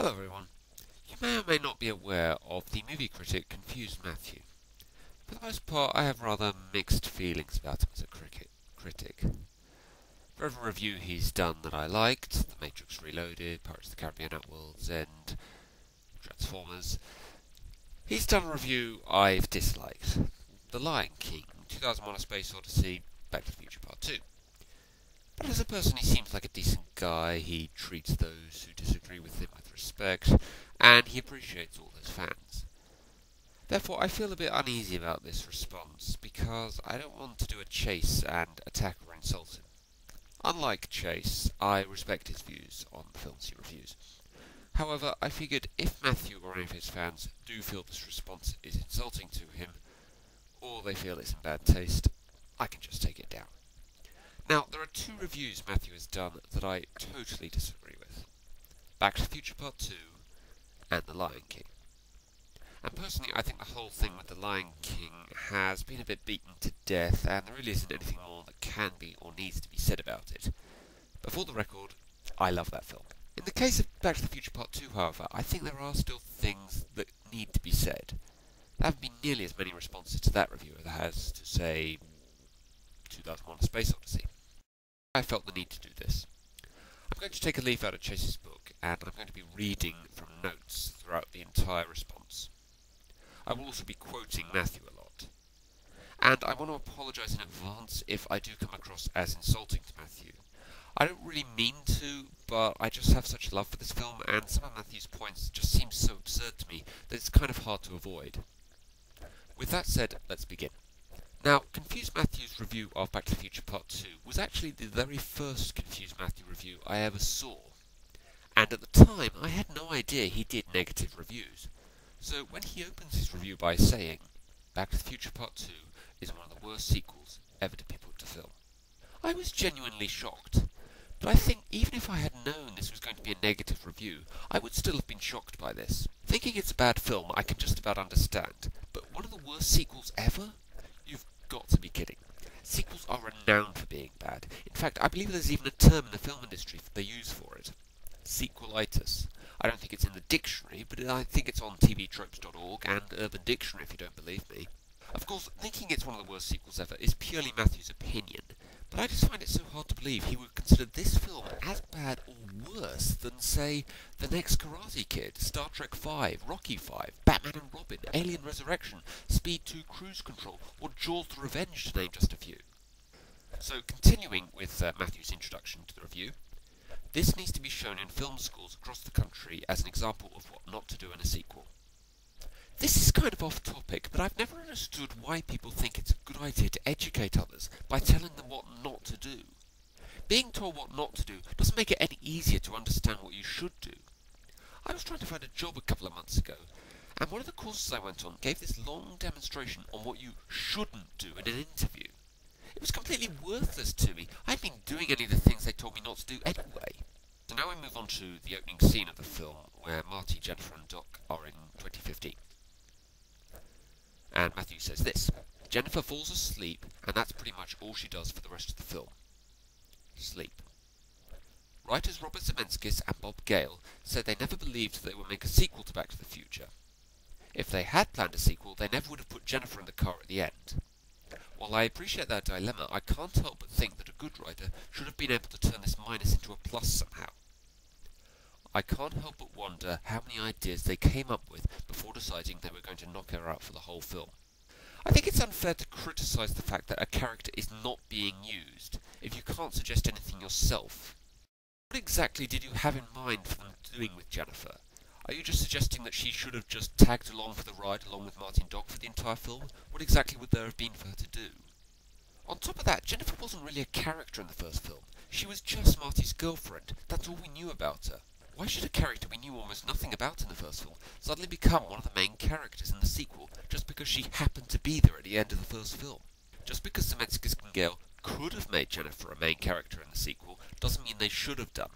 Hello everyone. You may or may not be aware of the movie critic Confused Matthew. For the most part, I have rather mixed feelings about him as a critic. For every review he's done that I liked, The Matrix Reloaded, Pirates of the Caribbean at World's End, Transformers, he's done a review I've disliked. The Lion King, 2001: A Space Odyssey, Back to the Future Part 2. But as a person, he seems like a decent guy. He treats those who disagree with him with respect, and he appreciates all his fans. Therefore, I feel a bit uneasy about this response, because I don't want to do a Chase and attack or insult him. Unlike Chase, I respect his views on the films he reviews. However, I figured if Matthew or any of his fans do feel this response is insulting to him, or they feel it's in bad taste, I can just take it down. Now, there are two reviews Matthew has done that I totally disagree with. Back to the Future Part 2 and The Lion King. And personally, I think the whole thing with The Lion King has been a bit beaten to death, and there really isn't anything more that can be or needs to be said about it. But for the record, I love that film. In the case of Back to the Future Part 2, however, I think there are still things that need to be said. There haven't been nearly as many responses to that review as there has to, say, 2001: A Space Odyssey. I felt the need to do this. I'm going to take a leaf out of Chase's book, and I'm going to be reading from notes throughout the entire response. I will also be quoting Matthew a lot. And I want to apologise in advance if I do come across as insulting to Matthew. I don't really mean to, but I just have such love for this film, and some of Matthew's points just seem so absurd to me that it's kind of hard to avoid. With that said, let's begin. Now, Confused Matthew's review of Back to the Future Part 2 was actually the very first Confused Matthew review I ever saw. And at the time, I had no idea he did negative reviews. So when he opens his review by saying, Back to the Future Part 2 is one of the worst sequels ever to be put to film, I was genuinely shocked. But I think even if I had known this was going to be a negative review, I would still have been shocked by this. Thinking it's a bad film, I can just about understand. But one of the worst sequels ever? You've got to be kidding. Sequels are renowned for being bad. In fact, I believe there's even a term in the film industry they use for it. Sequelitis. I don't think it's in the dictionary, but I think it's on tvtropes.org and Urban Dictionary if you don't believe me. Of course, thinking it's one of the worst sequels ever is purely Matthew's opinion, but I just find it so hard to believe he would consider this film as bad or worse than, say, The Next Karate Kid, Star Trek V, Rocky V, Batman and Robin, Alien Resurrection, Speed 2 Cruise Control, or Jaws the Revenge, to name just a few. So, continuing with Matthew's introduction to the review, this needs to be shown in film schools across the country as an example of what not to do in a sequel. This is kind of off topic, but I've never understood why people think it's a good idea to educate others by telling them what not to do. Being told what not to do doesn't make it any easier to understand what you should do. I was trying to find a job a couple of months ago, and one of the courses I went on gave this long demonstration on what you shouldn't do in an interview. It was completely worthless to me. I hadn't been doing any of the things they told me not to do anyway. So now we move on to the opening scene of the film, where Marty, Jennifer and Doc are in 2015. And Matthew says this: Jennifer falls asleep, and that's pretty much all she does for the rest of the film. Sleep. Writers Robert Zemeckis and Bob Gale said they never believed they would make a sequel to Back to the Future. If they had planned a sequel, they never would have put Jennifer in the car at the end. While I appreciate that dilemma, I can't help but think that a good writer should have been able to turn this minus into a plus somehow. I can't help but wonder how many ideas they came up with before deciding they were going to knock her out for the whole film. I think it's unfair to criticise the fact that a character is not being used if you can't suggest anything yourself. What exactly did you have in mind for them doing with Jennifer? Are you just suggesting that she should have just tagged along for the ride along with Marty and Doc for the entire film? What exactly would there have been for her to do? On top of that, Jennifer wasn't really a character in the first film. She was just Marty's girlfriend. That's all we knew about her. Why should a character we knew almost nothing about in the first film suddenly become one of the main characters in the sequel just because she happened to be there at the end of the first film? Just because Zemeckis and Gale could have made Jennifer a main character in the sequel doesn't mean they should have done.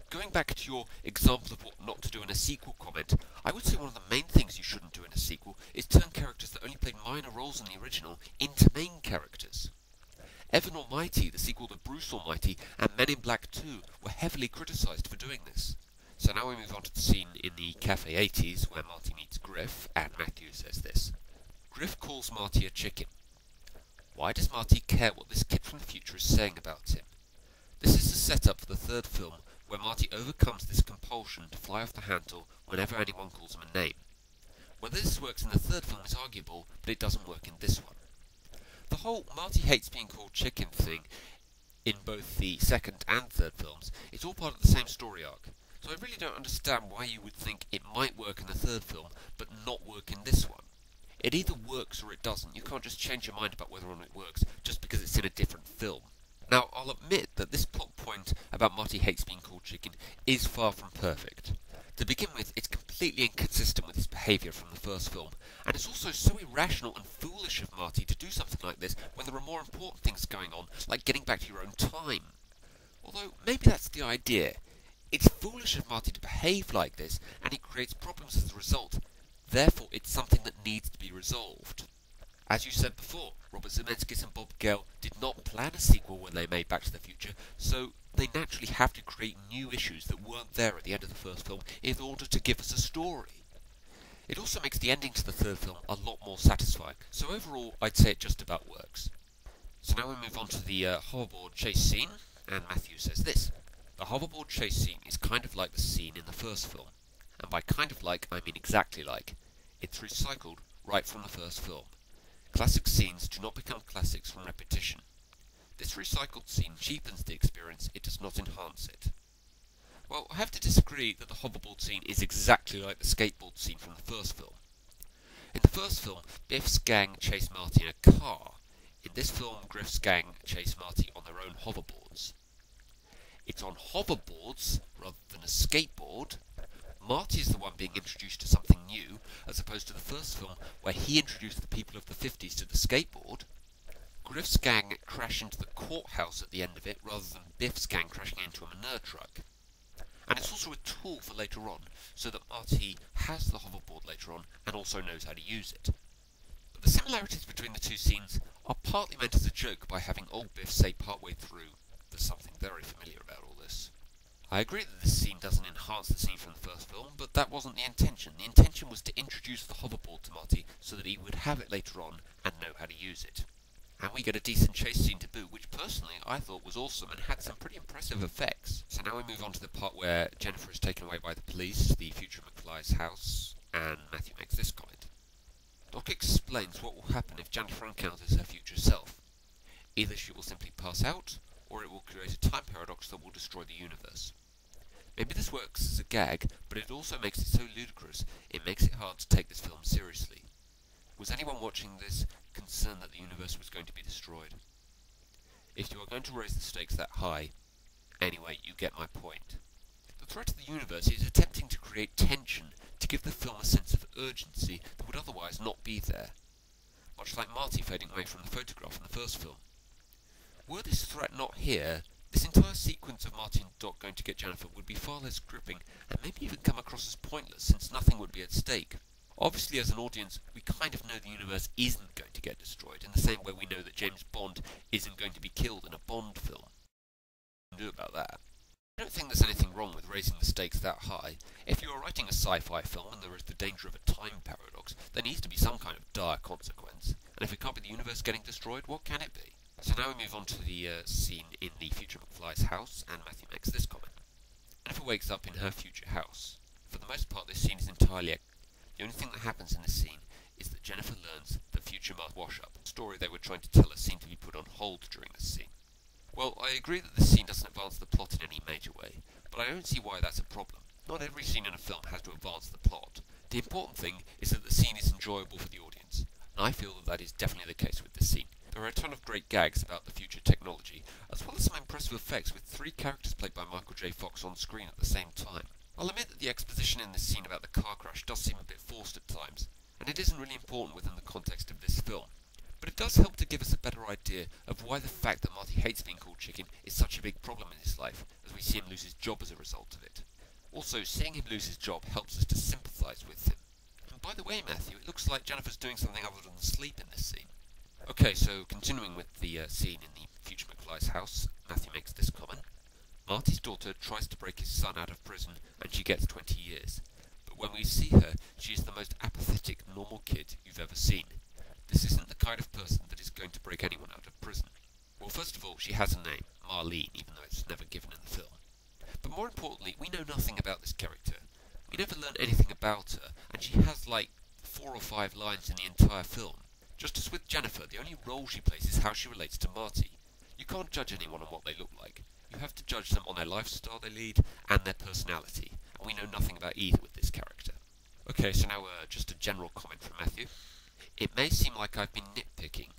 Going back to your example of what not to do in a sequel comment, I would say one of the main things you shouldn't do in a sequel is turn characters that only played minor roles in the original into main characters. Evan Almighty, the sequel to Bruce Almighty, and Men in Black 2 were heavily criticised for doing this. So now we move on to the scene in the Cafe 80s, where Marty meets Griff, and Matthew says this. Griff calls Marty a chicken. Why does Marty care what this kid from the future is saying about him? This is the setup for the third film, where Marty overcomes this compulsion to fly off the handle whenever anyone calls him a name. Whether this works in the third film is arguable, but it doesn't work in this one. The whole Marty hates being called chicken thing in both the second and third films is all part of the same story arc, so I really don't understand why you would think it might work in the third film, but not work in this one. It either works or it doesn't. You can't just change your mind about whether or not it works just because it's in a different film. Now, I'll admit that this plot point about Marty hates being called chicken is far from perfect. To begin with, it's completely inconsistent with his behaviour from the first film, and it's also so irrational and foolish of Marty to do something like this when there are more important things going on, like getting back to your own time. Although, maybe that's the idea. It's foolish of Marty to behave like this, and it creates problems as a result. Therefore, it's something that needs to be resolved. As you said before, Robert Zemeckis and Bob Gale did not plan a sequel when they made Back to the Future, so they naturally have to create new issues that weren't there at the end of the first film in order to give us a story. It also makes the ending to the third film a lot more satisfying, so overall I'd say it just about works. So now we move on to the hoverboard chase scene, and Matthew says this. The hoverboard chase scene is kind of like the scene in the first film, and by kind of like I mean exactly like. It's recycled right from the first film. Classic scenes do not become classics from repetition. This recycled scene cheapens the experience, it does not enhance it. Well, I have to disagree that the hoverboard scene is exactly like the skateboard scene from the first film. In the first film, Biff's gang chase Marty in a car. In this film, Griff's gang chase Marty on their own hoverboards. It's on hoverboards, rather than a skateboard. Marty is the one being introduced to something new, as opposed to the first film, where he introduced the people of the 50s to the skateboard. Griff's gang crash into the courthouse at the end of it, rather than Biff's gang crashing into a manure truck. And it's also a tool for later on, so that Marty has the hoverboard later on, and also knows how to use it. But the similarities between the two scenes are partly meant as a joke by having old Biff say partway through, "There's something very familiar about all this." I agree that this scene doesn't enhance the scene from the first film, but that wasn't the intention. The intention was to introduce the hoverboard to Marty so that he would have it later on and know how to use it. And we get a decent chase scene to boot, which personally I thought was awesome and had some pretty impressive effects. So now we move on to the part where Jennifer is taken away by the police to the future McFly's house, and Matthew makes this comment. Doc explains what will happen if Jennifer encounters her future self. Either she will simply pass out, or it will create a time paradox that will destroy the universe. Maybe this works as a gag, but it also makes it so ludicrous, it makes it hard to take this film seriously. Was anyone watching this concerned that the universe was going to be destroyed? If you are going to raise the stakes that high, anyway, you get my point. The threat of the universe is attempting to create tension, to give the film a sense of urgency that would otherwise not be there. Much like Marty fading away from the photograph in the first film. Were this threat not here, this entire sequence of Marty and Doc going to get Jennifer would be far less gripping, and maybe even come across as pointless, since nothing would be at stake. Obviously, as an audience, we kind of know the universe isn't going to get destroyed, in the same way we know that James Bond isn't going to be killed in a Bond film. What can we do about that? I don't think there's anything wrong with raising the stakes that high. If you are writing a sci-fi film and there is the danger of a time paradox, there needs to be some kind of dire consequence. And if it can't be the universe getting destroyed, what can it be? So now we move on to the scene in the future McFly's house, and Matthew makes this comment. Jennifer wakes up in her future house. For the most part, this scene is entirely the only thing that happens in this scene is that Jennifer learns that future must wash up. The story they were trying to tell us seemed to be put on hold during this scene. Well, I agree that this scene doesn't advance the plot in any major way, but I don't see why that's a problem. Not every scene in a film has to advance the plot. The important thing is that the scene is enjoyable for the audience, and I feel that that is definitely the case with this scene. There are a ton of great gags about the future technology, as well as some impressive effects with 3 characters played by Michael J. Fox on screen at the same time. I'll admit that the exposition in this scene about the car crash does seem a bit forced at times, and it isn't really important within the context of this film. But it does help to give us a better idea of why the fact that Marty hates being called chicken is such a big problem in his life, as we see him lose his job as a result of it. Also, seeing him lose his job helps us to sympathise with him. And by the way, Matthew, it looks like Jennifer's doing something other than sleep in this scene. Okay, so continuing with the scene in the future McFly's house, Matthew makes this comment. Marty's daughter tries to break his son out of prison, and she gets 20 years. But when we see her, she is the most apathetic, normal kid you've ever seen. This isn't the kind of person that is going to break anyone out of prison. Well, first of all, she has a name, Marlene, even though it's never given in the film. But more importantly, we know nothing about this character. We never learn anything about her, and she has like 4 or 5 lines in the entire film. Just as with Jennifer, the only role she plays is how she relates to Marty. You can't judge anyone on what they look like. You have to judge them on their lifestyle they lead and their personality, and we know nothing about either with this character. Okay, so now just a general comment from Matthew. It may seem like I've been nitpicking.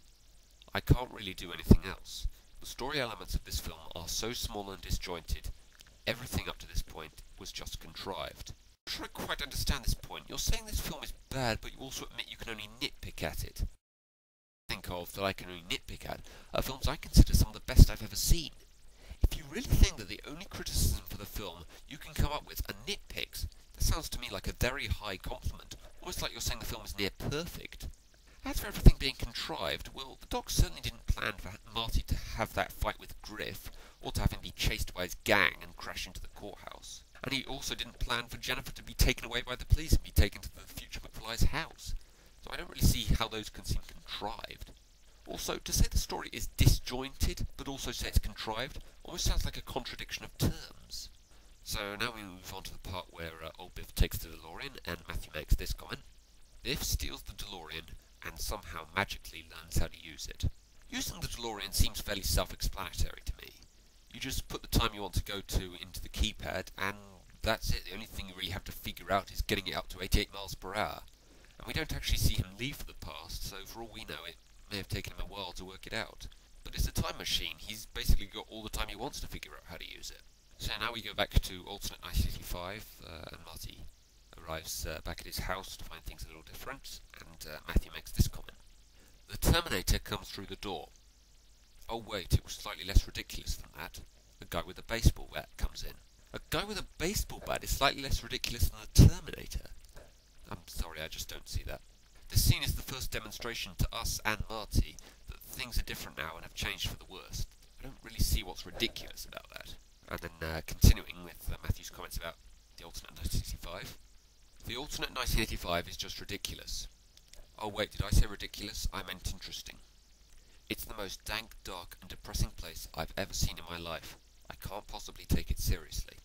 I can't really do anything else. The story elements of this film are so small and disjointed. Everything up to this point was just contrived. I'm not sure I quite understand this point. You're saying this film is bad, but you also admit you can only nitpick at it. Think of that I can only nitpick at are films I consider some of the best I've ever seen. If you really think that the only criticism for the film you can come up with are nitpicks, that sounds to me like a very high compliment, almost like you're saying the film is near perfect. As for everything being contrived, well, the doc certainly didn't plan for Marty to have that fight with Griff, or to have him be chased by his gang and crash into the courthouse. And he also didn't plan for Jennifer to be taken away by the police and be taken to the future McFly's house. So I don't really see how those can seem contrived. Also, to say the story is disjointed, but also say it's contrived, almost sounds like a contradiction of terms. So now we move on to the part where old Biff takes the DeLorean, and Matthew makes this comment. Biff steals the DeLorean, and somehow magically learns how to use it. Using the DeLorean seems fairly self-explanatory to me. You just put the time you want to go to into the keypad, and that's it. The only thing you really have to figure out is getting it up to 88 miles per hour. And we don't actually see him leave for the past, so for all we know it may have taken him a while to work it out. But it's a time machine. He's basically got all the time he wants to figure out how to use it. So now we go back to alternate 1985, and Marty arrives back at his house to find things a little different, and Matthew makes this comment. The Terminator comes through the door. Oh wait, it was slightly less ridiculous than that. The guy with a baseball bat comes in. A guy with a baseball bat is slightly less ridiculous than the Terminator. I'm sorry, I just don't see that. This scene is the first demonstration to us and Marty that things are different now and have changed for the worst. I don't really see what's ridiculous about that. And then continuing with Matthew's comments about the alternate 1985. The alternate 1985 is just ridiculous. Oh wait, did I say ridiculous? I meant interesting. It's the most dank, dark and depressing place I've ever seen in my life. I can't possibly take it seriously.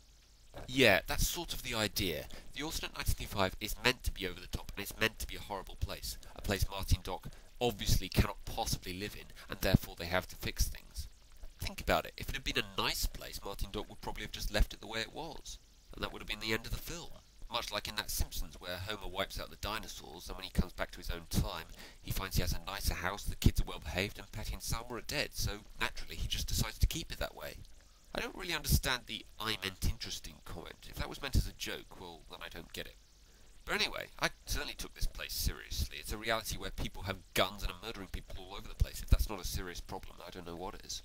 Yeah, that's sort of the idea. The alternate 1985 is meant to be over the top, and it's meant to be a horrible place. A place Marty and Doc obviously cannot possibly live in, and therefore they have to fix things. Think about it. If it had been a nice place, Marty and Doc would probably have just left it the way it was. And that would have been the end of the film. Much like in that Simpsons where Homer wipes out the dinosaurs, and when he comes back to his own time, he finds he has a nicer house, the kids are well behaved, and Patty and Selma are dead, so naturally he just decides to keep it that way. I don't really understand the "I meant interesting" comment. If that was meant as a joke, well, then I don't get it. But anyway, I certainly took this place seriously. It's a reality where people have guns and are murdering people all over the place. If that's not a serious problem, I don't know what is.